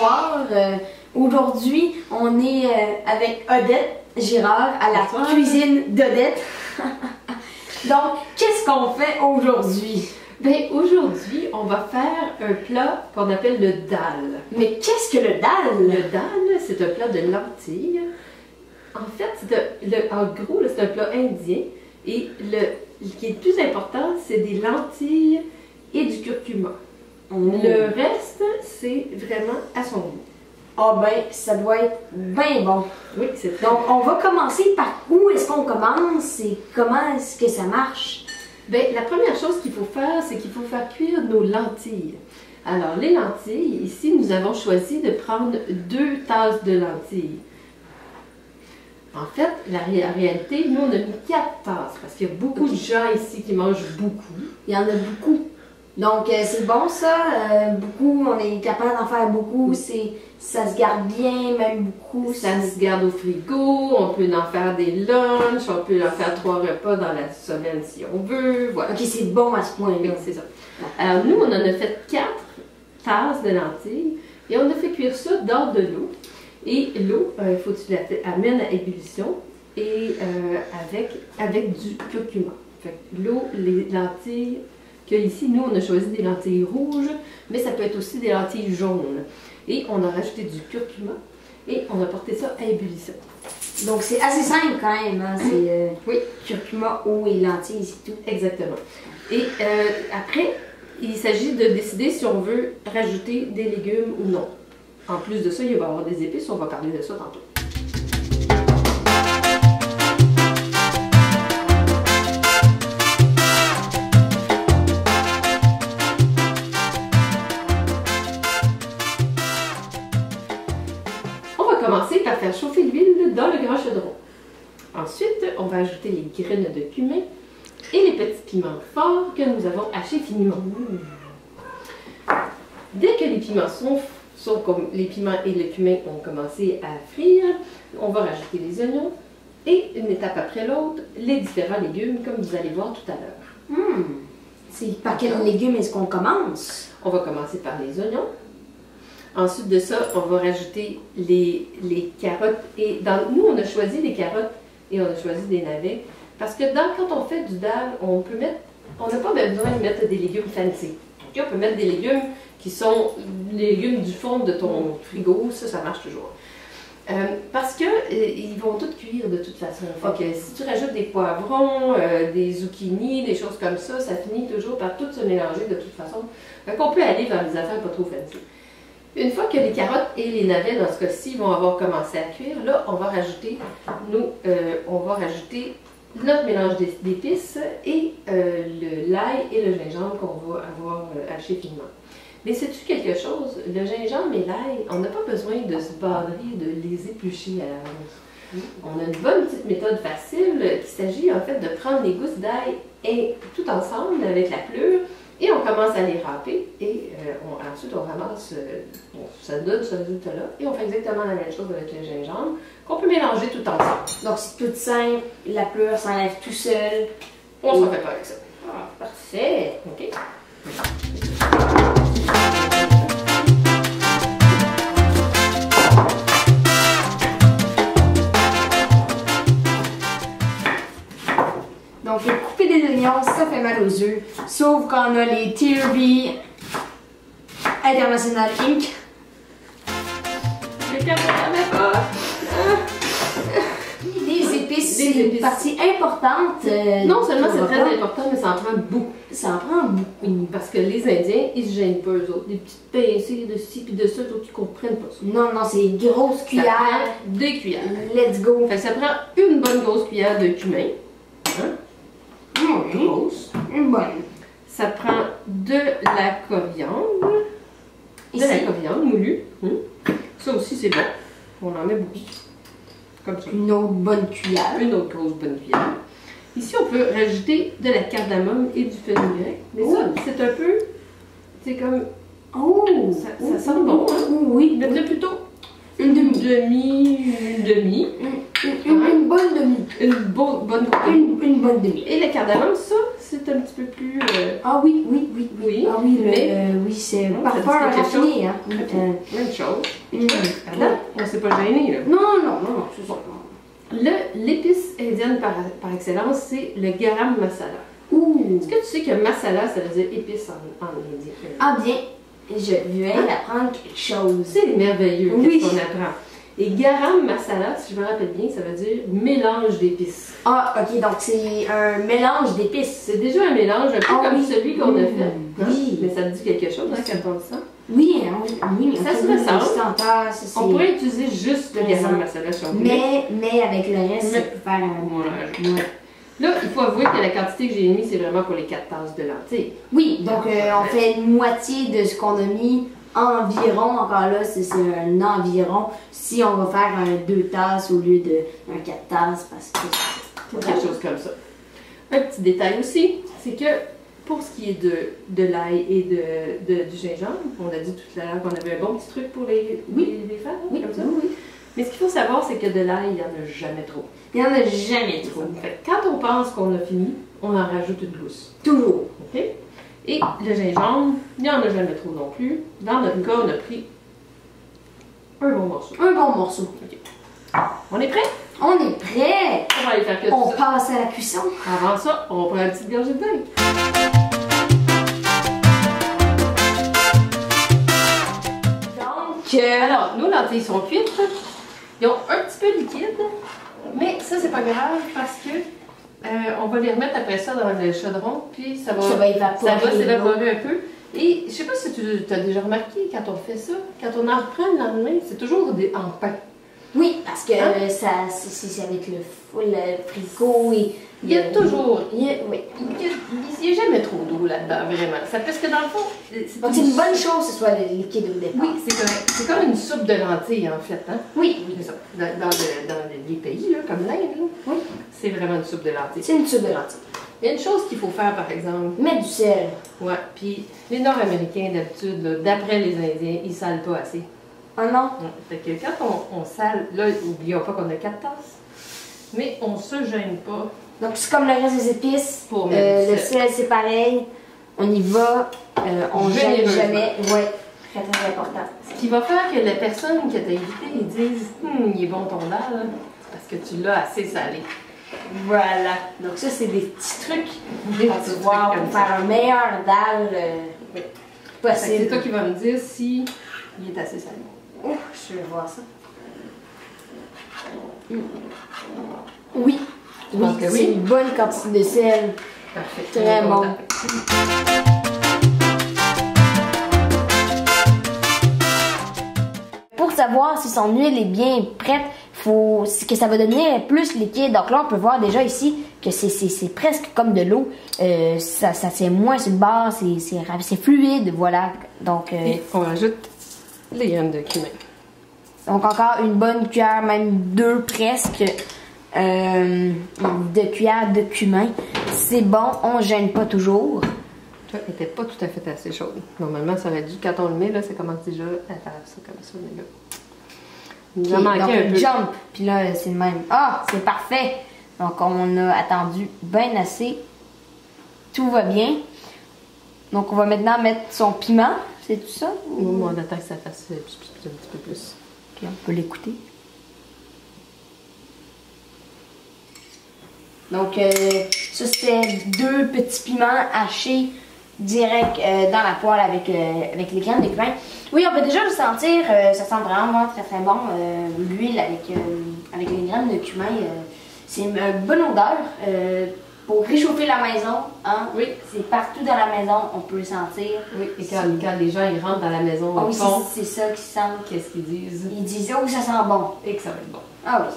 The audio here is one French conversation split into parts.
bonsoir. Aujourd'hui, on est avec Odette Girard à la cuisine d'Odette. Donc, qu'est-ce qu'on fait aujourd'hui? Ben, aujourd'hui, on va faire un plat qu'on appelle le dal. Mais qu'est-ce que le dal? Le dal, c'est un plat de lentilles. En fait, en gros, c'est un plat indien. Et ce qui est le plus important, c'est des lentilles et du curcuma. Le reste, c'est vraiment à son goût. Ah ben, ça doit être bien bon. Oui, c'est très Donc, on va commencer par où est-ce qu'on commence et comment est-ce que ça marche? Bien, la première chose qu'il faut faire, c'est qu'il faut faire cuire nos lentilles. Alors, les lentilles, ici, nous avons choisi de prendre 2 tasses de lentilles. En fait, la réalité, nous, on a mis 4 tasses parce qu'il y a beaucoup de gens ici qui mangent beaucoup. Il y en a beaucoup. Donc, c'est bon ça. Beaucoup, on est capable d'en faire beaucoup. Ça se garde bien, même beaucoup. Ça se garde au frigo. On peut en faire des lunchs. On peut en faire 3 repas dans la semaine si on veut. Voilà. Ok, c'est bon à ce point-là. Oui, c'est ça. Alors, nous, on en a fait 4 tasses de lentilles et on a fait cuire ça dans de l'eau. Et l'eau, il faut que tu l'amènes à ébullition et avec du curcuma. Fait que l'eau, les lentilles, que ici, nous, on a choisi des lentilles rouges, mais ça peut être aussi des lentilles jaunes. Et on a rajouté du curcuma et on a porté ça à ébullition. Donc, c'est assez simple quand même. Hein? C'est oui, curcuma, eau et lentilles, c'est tout. Exactement. Et après, il s'agit de décider si on veut rajouter des légumes ou non. En plus de ça, il va y avoir des épices, on va parler de ça tantôt. On va commencer par faire chauffer l'huile dans le grand chaudron. Ensuite, on va ajouter les graines de cumin et les petits piments forts que nous avons hachés finement. Dès que les piments sont comme les piments et le cumin ont commencé à frire, on va rajouter les oignons et une étape après l'autre, les différents légumes comme vous allez voir tout à l'heure. C'est par quels légumes est-ce qu'on commence? On va commencer par les oignons. Ensuite de ça, on va rajouter les carottes. Et nous, on a choisi des carottes et on a choisi des navets parce que quand on fait du dal, on n'a pas besoin de mettre des légumes fancy. Okay? On peut mettre des légumes qui sont les légumes du fond de ton frigo, ça marche toujours. Parce que ils vont tous cuire de toute façon. Fait que si tu rajoutes des poivrons, des zucchini, des choses comme ça, ça finit toujours par tout se mélanger de toute façon. Fait qu'on peut aller vers des affaires pas trop fancy. Une fois que les carottes et les navets, dans ce cas-ci, vont avoir commencé à cuire, là, on va rajouter notre mélange d'épices et l'ail et le gingembre qu'on va avoir haché finement. Mais sais-tu quelque chose? Le gingembre et l'ail, on n'a pas besoin de se badrer, de les éplucher à l'avance. On a une bonne petite méthode facile qu'il s'agit en fait de prendre les gousses d'ail tout ensemble avec la pleure et on commence à les râper et ensuite on ramasse, ça donne ce résultat-là et on fait exactement la même chose avec le gingembre qu'on peut mélanger tout ensemble. Donc c'est tout simple, la pleure s'enlève tout seul. On s'en fait pas avec ça. Ah, parfait! OK? Donc, couper des oignons, ça fait mal aux yeux. Sauf quand on a les TRB International Inc. Les carottes, il n'y en a pas! Les épices, c'est une partie importante. Non seulement c'est très important, mais ça en prend beaucoup. Ça en prend beaucoup. Parce que les Indiens, ils se gênent pas, eux autres. Des petites pincées de ci puis de ça, d'autres qui comprennent pas ça. Non, non, c'est une grosse cuillère. Ça prend 2 cuillères. Let's go. Fait que ça prend une bonne grosse cuillère de cumin. Hein? Grosse. Une bonne. Ça prend de la coriandre. De la coriandre moulue. Ça aussi, c'est bon. On en met beaucoup. Comme ça. Une autre bonne cuillère. Une autre grosse bonne cuillère. Ici, on peut rajouter de la cardamome et du fenugrec. Mais ça, c'est un peu... C'est comme... Oh! Ça sent bon, hein? Oui. Je mettrais plutôt une demi. demi. Une bonne demi. Une bonne demi. Et le cardamome, ça, c'est un petit peu plus... Ah oui. Ah oui, oui, c'est parfois raffiné. Hein. Même chose. Attends, on s'est pas gêné, là. Non, c'est ça. L'épice indienne par excellence, c'est le garam masala. Est-ce que tu sais que masala, ça veut dire épice en indien? Ah bien, je viens d'apprendre quelque chose. C'est merveilleux qu'est-ce qu'on apprend. Et garam masala, si je me rappelle bien, ça veut dire mélange d'épices. Ah, ok, donc c'est un mélange d'épices. C'est déjà un mélange, un peu comme celui qu'on a fait. Oui. Mais ça te dit quelque chose, hein, quand on le sent? Oui, mais ça se ressemble. On pourrait utiliser juste le garam masala si on voulait. Mais avec le reste, ça peut faire un... Là, il faut avouer que la quantité que j'ai mis, c'est vraiment pour les 4 tasses de lentilles. Oui, donc on fait une moitié de ce qu'on a mis environ. Encore là, c'est un environ. Si on va faire un 2 tasses au lieu d'un 4 tasses, parce que... Quelque chose comme ça. Un petit détail aussi, c'est que pour ce qui est de l'ail et du gingembre, on a dit tout à l'heure qu'on avait un bon petit truc pour les faire, oui, comme ça. Oui. Mais ce qu'il faut savoir, c'est que de l'ail, il n'y en a jamais trop. Il n'y en a jamais trop. Quand on pense qu'on a fini, on en rajoute une gousse. Toujours. OK? Et le gingembre, il n'y en a jamais trop non plus. Dans notre cas, on a pris un bon morceau. Un bon morceau. OK. On est prêt? On est prêt! On va aller faire que tout on ça. passe à la cuisson. Avant ça, on prend une petite gorgée de vin. Donc, alors, nos lentilles sont cuites. Ils ont un petit peu liquide, mais ça, c'est pas grave parce que on va les remettre après ça dans le chaudron, puis ça va s'évaporer un peu. Et je sais pas si tu as déjà remarqué, quand on fait ça, quand on en reprend le lendemain, c'est toujours en pain. Oui, parce que c'est avec le frigo et... Il y a toujours... Il n'y a jamais trop d'eau là-dedans, vraiment. Parce que dans le fond... Donc c'est une bonne chose que ce soit le liquide au départ. Oui, c'est correct. C'est comme une soupe de lentilles, en fait. Hein? Oui. C'est ça. Dans les pays, là, comme l'Inde, oui, c'est vraiment une soupe de lentilles. C'est une soupe de lentilles. Il y a une chose qu'il faut faire, par exemple. Mettre du sel. Ouais, puis les Nord-Américains, d'habitude, d'après les Indiens, ils salent pas assez. Ah non? Fait que quand on sale, là, n'oublions pas qu'on a 4 tasses, mais on se gêne pas. Donc c'est comme le reste des épices. Pour mettre le sel, c'est pareil. On y va. On ne gêne jamais. Oui, très très important. Ce qui va faire que la personne qui t'a invité, ils disent il est bon ton dal, parce que tu l'as assez salé. Voilà. Donc ça, c'est des petits trucs pour pouvoir faire un meilleur dalle possible. C'est toi qui vas me dire si il est assez salé. Ouf, je vais voir ça. Oui. Oui, c'est une bonne quantité de sel. Parfait. Très bon. Pour savoir si son huile est bien prête, faut que ça va devenir plus liquide. Donc là, on peut voir déjà ici que c'est presque comme de l'eau. Ça c'est moins sur le bord, c'est fluide, voilà. Donc, et on rajoute les graines de cumin. Donc encore une bonne cuillère, même 2 presque. De cuillère de cumin. C'est bon, on ne gêne pas toujours. Toi, elle n'était pas tout à fait assez chaude. Normalement, ça aurait dû, quand on le met, là, ça commence déjà à faire ça comme ça. Mais là, il nous a manqué un peu. Jump, puis là, c'est le même. Ah, c'est parfait. Donc, on a attendu bien assez. Tout va bien. Donc, on va maintenant mettre son piment. C'est tout ça? On attend que ça fasse un petit peu plus. Ok, on peut l'écouter. Donc, ça, c'était 2 petits piments hachés direct dans la poêle avec les graines de cumin. Oui, on peut déjà le sentir. Ça sent vraiment très très bon. L'huile avec les graines de cumin, c'est une bonne odeur. Pour réchauffer la maison, hein? Oui. C'est partout dans la maison, on peut le sentir. Oui, et quand les gens ils rentrent dans la maison, oui, c'est ça qu'ils sentent. Qu'est-ce qu'ils disent? Ils disent, oh, ça sent bon. Et que ça va être bon. Ah oui.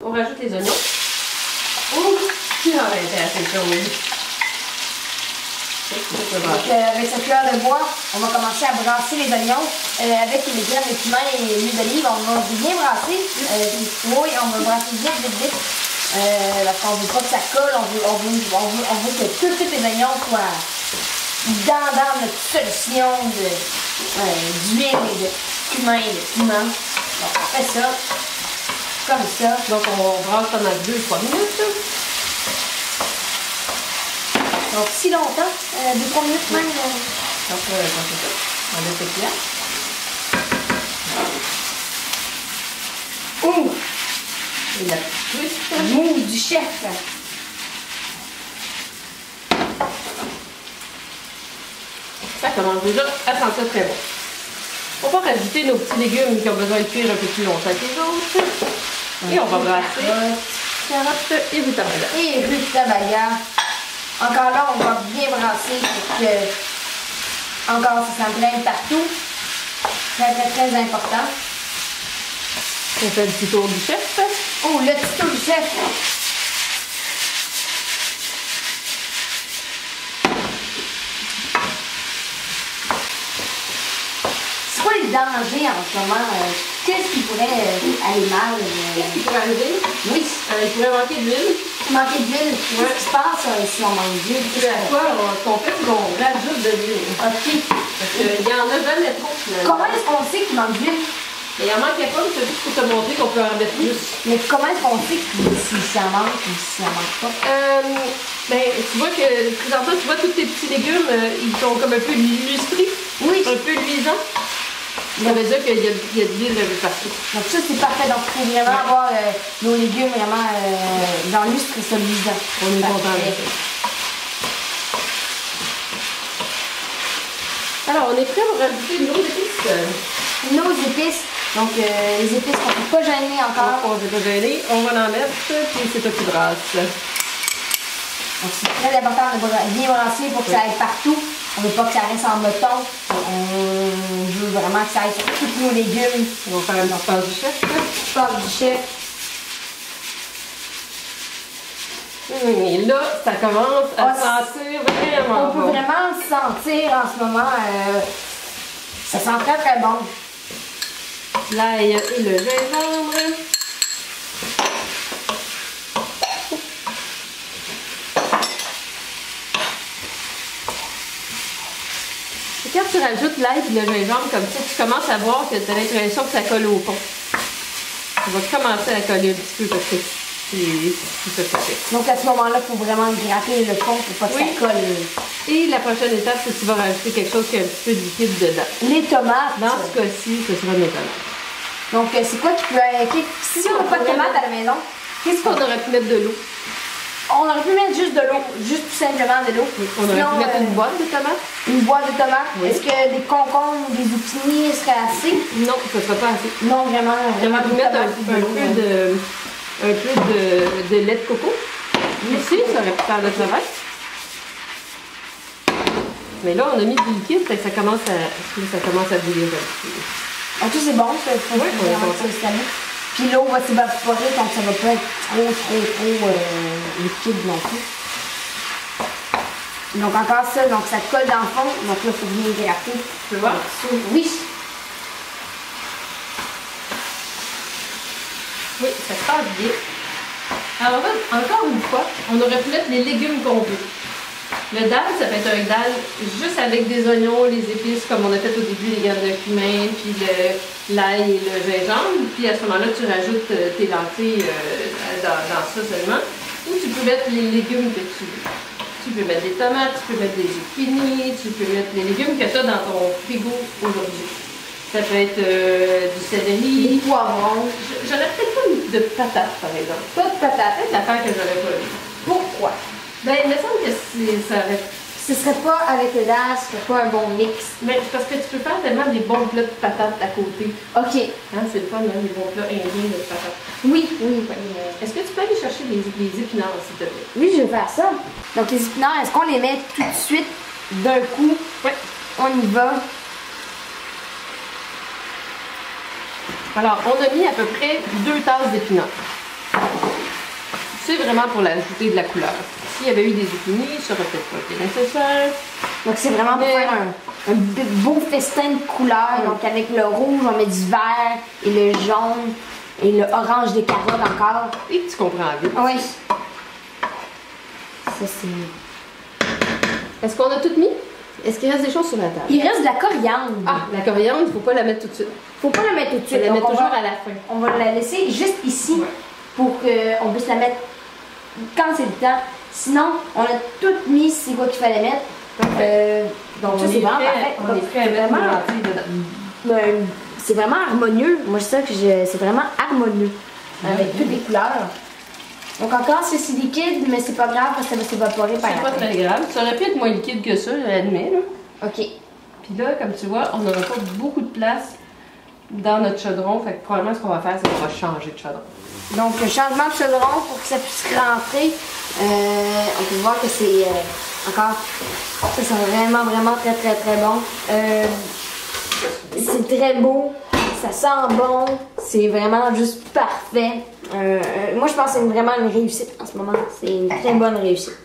On rajoute les oignons. Oh, qui en été assez chaude. Donc, avec sa cuillère de bois, on va commencer à brasser les oignons. Avec les graines de cumin et l'huile d'olive, on va bien brasser. Oui, on va brasser vite. Parce qu'on veut pas que ça colle, on veut que tous les oignons soient dans notre solution d'huile cumin et le piment. Donc on fait ça comme ça. Donc on brasse pendant 2-3 minutes. Donc si longtemps, 2-3 minutes même. Donc c'est ça. On laisse le plat. Ouh! Et la petite twist. Mousse du chef. Ça commence déjà à sentir très bon. On va rajouter nos petits légumes qui ont besoin de cuire un peu plus longtemps que les autres. Et on va brasser carottes et rutabaga. Et rutabaga. Encore là, on va bien brasser pour que encore ça s'imprègne partout. Très très très important. On fait le petit tour du chef. Oh, le petit tour du chef. C'est quoi les dangers en ce moment? Qu'est-ce qui pourrait aller mal? Qu'est-ce qui pourrait arriver? Oui, Il pourrait manquer d'huile. manquer d'huile. Qu'est-ce qui se passe si on manque d'huile? À quoi ce qu'on fait, c'est qu'on rajoute de l'huile. OK. Parce qu'il y en a jamais trop. Comment est-ce qu'on sait qu'il manque d'huile? Et il en manquait pas, c'est juste pour te montrer qu'on peut en mettre plus. Mais comment est-ce qu'on sait si ça manque ou si ça manque pas? Ben, tu vois que présentement, tu vois tous tes petits légumes, ils sont comme un peu lustrés, Oui. un peu luisants. Ça veut dire qu'il y a de l'huile un peu partout. Donc ça, c'est parfait. Donc, il faut vraiment avoir nos légumes vraiment dans l'ustre et ça luisant. On est content avec ça. Alors, on est prêt pour rajouter nos épices. Nos épices. Donc, les épices qu'on ne peut pas gêner encore. On ne va pas gêner, on va en mettre, puis c'est toi qui brasse. Donc, c'est très important de bien brasser pour que ça aille partout. On ne veut pas que ça reste en mouton. On veut vraiment que ça aille sur tous nos légumes. On va faire une passe du chef. Passe du chef. Et là, ça commence à sentir vraiment On peut bon. vraiment le sentir en ce moment. Ça sent très très bon. L'ail et le gingembre. Et quand tu rajoutes l'ail et le gingembre comme ça, tu commences à voir que tu as l'impression que ça colle au fond. Ça va commencer à coller un petit peu parce que c'est ça que fait. Donc à ce moment-là, il faut vraiment gratter le fond pour pas que ça colle. Et la prochaine étape, c'est que tu vas rajouter quelque chose qui a un petit peu de liquide dedans. Les tomates. Dans ce cas-ci, ce sera mes tomates. Donc c'est quoi qui peut... Si on n'a pas de tomates à la maison, Qu'est-ce qu'on aurait pu mettre de l'eau? on aurait pu mettre juste de l'eau. Juste tout simplement de l'eau. On aurait pu mettre une boîte de tomates? Une boîte de tomates. Oui. Est-ce que des concombres ou des zucchini seraient assez? Non, ce ne sera pas assez. Non, vraiment. On aurait pu mettre un peu de lait de coco. Aussi, ça aurait pu faire le travail. Mais là, on a mis du liquide, fait que ça commence à bouillir un petit peu. Ok, c'est bon, ça faut Oui, on est vraiment content. s'installer. Puis l'eau va s'évaporer, donc ça va pas être trop liquide non plus. Donc encore ça, donc ça colle dans le fond, donc là il faut venir gratter. Tu vois? Oui. Oui, ça se passe bien. Alors, encore une fois, on aurait pu mettre les légumes qu'on veut. Le dal, ça peut être un dal juste avec des oignons, les épices, comme on a fait au début, les graines de cumin, puis l'ail et le gingembre. Puis à ce moment-là, tu rajoutes tes lentilles dans ça seulement. Ou tu peux mettre les légumes que tu veux. Tu peux mettre des tomates, tu peux mettre des zucchini, tu peux mettre les légumes que tu as dans ton frigo aujourd'hui. Ça peut être du céleri. Des poivrons. J'aurais peut-être pas mis de patates, par exemple. Pas de patates. Peut-être l'affaire que j'aurais pas mis. Pourquoi? Ben, il me semble que ça aurait... Ce serait pas avec le dal, ce serait pas un bon mix. Mais c'est parce que tu peux faire tellement des bons plats de patates à côté. Ok. Hein, c'est le fun, hein, des bons plats indiens de patates. Oui. Est-ce que tu peux aller chercher les épinards, s'il te plaît? Oui, je vais faire ça. Donc les épinards, est-ce qu'on les met tout de suite d'un coup? Oui. On y va. Alors, on a mis à peu près 2 tasses d'épinards. C'est vraiment pour ajouter de la couleur. S'il y avait eu des zucchini, ça aurait peut-être pas été nécessaire. Donc c'est vraiment pour faire un beau festin de couleurs. Donc avec le rouge, on met du vert et le jaune et le orange des carottes encore. Et tu comprends vite. Oui. Ça c'est... Est-ce qu'on a tout mis? Est-ce qu'il reste des choses sur la table? Il reste de la coriandre. Ah, la coriandre, il ne faut pas la mettre tout de suite. Faut pas la mettre tout de On suite. la met Donc, toujours à la fin. on va la laisser juste ici Ouais. pour qu'on puisse la mettre quand c'est le temps. Sinon, on a tout mis c'est quoi qu'il fallait mettre. Donc ça, c'est vraiment parfait. On est prêt à mettre Vraiment, nos lentilles dedans. c'est vraiment harmonieux. Moi, c'est ça que c'est vraiment harmonieux. Avec toutes les couleurs. Donc encore, c'est liquide, mais c'est pas grave parce que ça va s'évaporer par C'est pas après. très grave. Ça aurait pu être moins liquide que ça, je l'admets. Là. Ok. Puis là, comme tu vois, on n'aura pas beaucoup de place dans notre chaudron. Fait que probablement, ce qu'on va faire, c'est qu'on va changer de chaudron. Donc, changement de chaudron pour que ça puisse rentrer. On peut voir que c'est encore. Ça sent vraiment très bon. C'est très beau. Ça sent bon. C'est vraiment juste parfait. Moi, je pense que c'est vraiment une réussite en ce moment. C'est une très bonne réussite.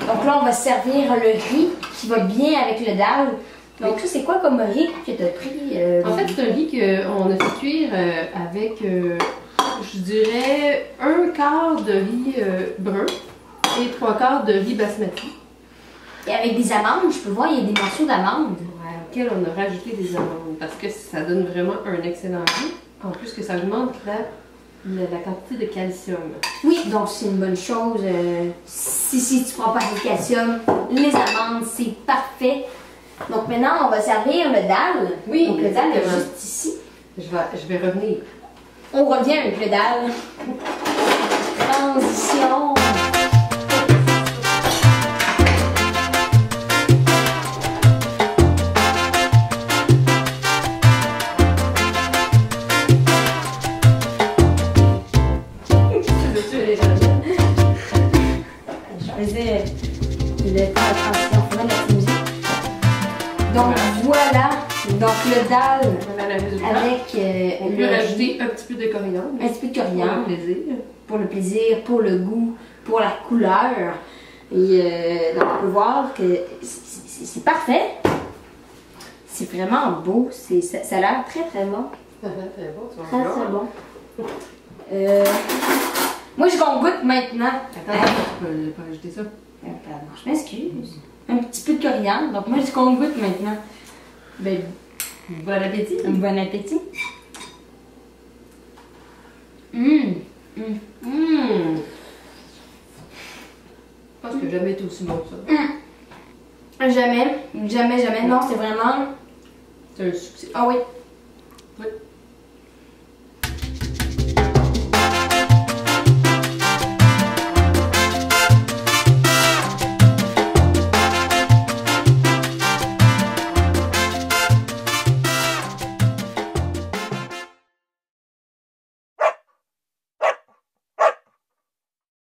Donc là, on va servir le riz qui va bien avec le dalle. Donc, ça, c'est quoi comme riz que tu as pris? En fait, c'est un riz qu'on a fait cuire avec, je dirais, 1/4 de riz brun et 3/4 de riz basmati. Et avec des amandes, je peux voir, il y a des morceaux d'amandes. Auquel on a rajouté des amandes parce que ça donne vraiment un excellent goût. En plus que ça augmente la quantité de calcium. Oui, donc c'est une bonne chose. Si tu prends pas de calcium, les amandes, c'est parfait. Donc maintenant, on va servir le dalle. Oui, donc le dalle est exactement. juste ici. Je vais revenir. On revient avec le dalle. Transition. Je faisais le temps de transition. Faudrait mettre la musique. Donc voilà. Donc le dalle avec On peut rajouter un petit peu de coriandre. un petit peu de Pour coriandre. le plaisir. Pour le plaisir, pour le goût, pour la couleur. Et donc on peut voir que c'est parfait. C'est vraiment beau. Ça a l'air très bon. Très bon, tu vas Très voir. bon. Moi je qu'on goûte maintenant. Attends, tu peux pas ajouter ça. Pardon, je m'excuse. Un petit peu de coriandre. Donc moi je qu'on goûte maintenant. Ben, bon appétit. Bon appétit. Hum. Je pense que jamais été aussi bon que ça. Jamais. Non, c'est vraiment. C'est un succès. Ah oui. Oui.